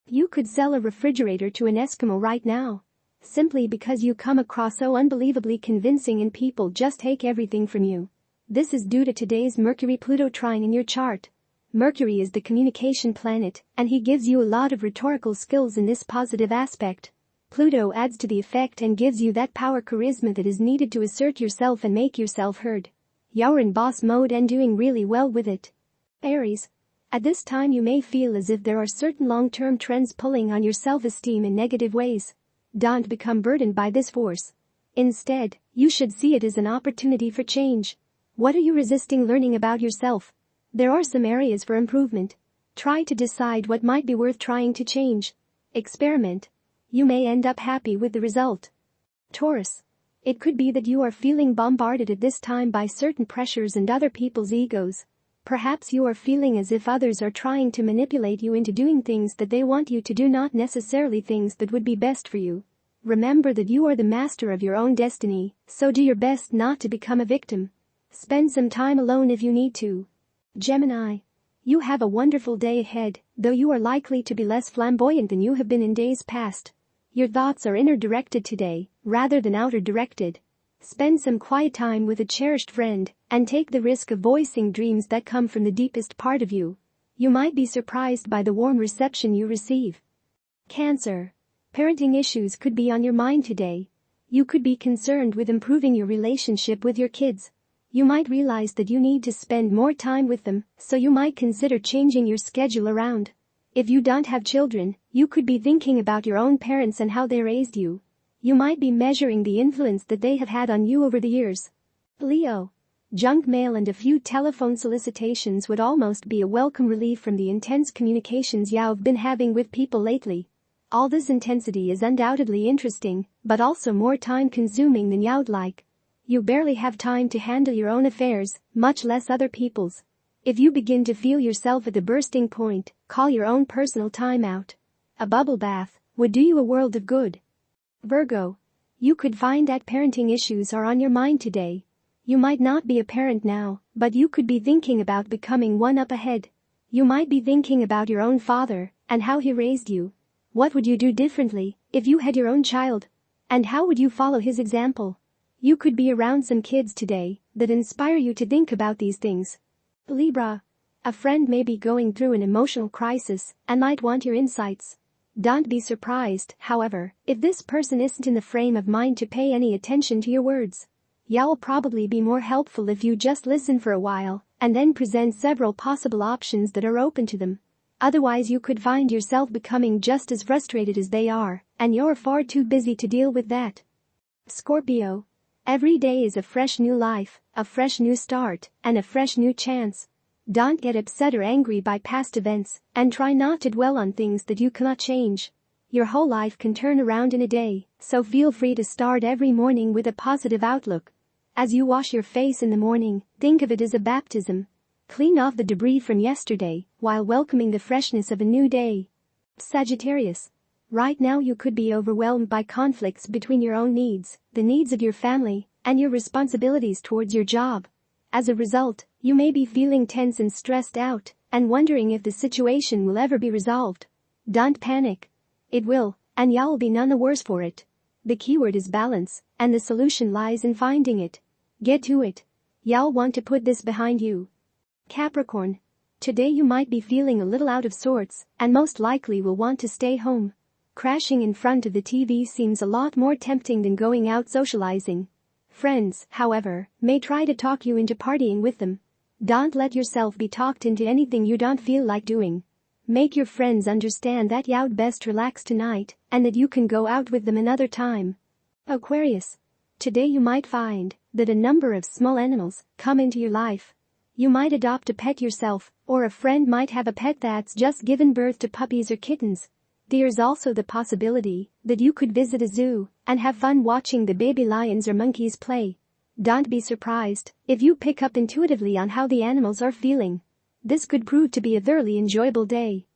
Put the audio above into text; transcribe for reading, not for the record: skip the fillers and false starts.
You could sell a refrigerator to an Eskimo right now. Simply because you come across so unbelievably convincing and people just take everything from you. This is due to today's Mercury-Pluto trine in your chart. Mercury is the communication planet, and he gives you a lot of rhetorical skills in this positive aspect. Pluto adds to the effect and gives you that power charisma that is needed to assert yourself and make yourself heard. You're in boss mode and doing really well with it. Aries. At this time you may feel as if there are certain long-term trends pulling on your self-esteem in negative ways. Don't become burdened by this force. Instead, you should see it as an opportunity for change. What are you resisting learning about yourself? There are some areas for improvement. Try to decide what might be worth trying to change. Experiment. You may end up happy with the result. Taurus. It could be that you are feeling bombarded at this time by certain pressures and other people's egos. Perhaps you are feeling as if others are trying to manipulate you into doing things that they want you to do, not necessarily things that would be best for you. Remember that you are the master of your own destiny, so do your best not to become a victim. Spend some time alone if you need to. Gemini. You have a wonderful day ahead, though you are likely to be less flamboyant than you have been in days past. Your thoughts are inner-directed today, rather than outer-directed. Spend some quiet time with a cherished friend, and take the risk of voicing dreams that come from the deepest part of you. You might be surprised by the warm reception you receive. Cancer. Parenting issues could be on your mind today. You could be concerned with improving your relationship with your kids. You might realize that you need to spend more time with them, so you might consider changing your schedule around. If you don't have children, you could be thinking about your own parents and how they raised you. You might be measuring the influence that they have had on you over the years. Leo. Junk mail and a few telephone solicitations would almost be a welcome relief from the intense communications you've been having with people lately. All this intensity is undoubtedly interesting, but also more time-consuming than you'd like. You barely have time to handle your own affairs, much less other people's. If you begin to feel yourself at the bursting point, call your own personal timeout. A bubble bath would do you a world of good. Virgo. You could find that parenting issues are on your mind today. You might not be a parent now, but you could be thinking about becoming one up ahead. You might be thinking about your own father and how he raised you. What would you do differently if you had your own child? And how would you follow his example? You could be around some kids today that inspire you to think about these things. Libra. A friend may be going through an emotional crisis and might want your insights. Don't be surprised, however, if this person isn't in the frame of mind to pay any attention to your words. You'll probably be more helpful if you just listen for a while and then present several possible options that are open to them. Otherwise you could find yourself becoming just as frustrated as they are, and you're far too busy to deal with that. Scorpio. Every day is a fresh new life, a fresh new start, and a fresh new chance. Don't get upset or angry by past events, and try not to dwell on things that you cannot change. Your whole life can turn around in a day, so feel free to start every morning with a positive outlook. As you wash your face in the morning, think of it as a baptism. Clean off the debris from yesterday, while welcoming the freshness of a new day. Sagittarius. Right now you could be overwhelmed by conflicts between your own needs, the needs of your family, and your responsibilities towards your job. As a result, you may be feeling tense and stressed out, and wondering if the situation will ever be resolved. Don't panic. It will, and you'll be none the worse for it. The keyword is balance, and the solution lies in finding it. Get to it. You'll want to put this behind you. Capricorn. Today you might be feeling a little out of sorts, and most likely will want to stay home. Crashing in front of the TV seems a lot more tempting than going out socializing. Friends, however, may try to talk you into partying with them. Don't let yourself be talked into anything you don't feel like doing. Make your friends understand that you'd best relax tonight, and that you can go out with them another time. Aquarius. Today you might find that a number of small animals come into your life. You might adopt a pet yourself, or a friend might have a pet that's just given birth to puppies or kittens. There's also the possibility that you could visit a zoo and have fun watching the baby lions or monkeys play. Don't be surprised if you pick up intuitively on how the animals are feeling. This could prove to be a very enjoyable day.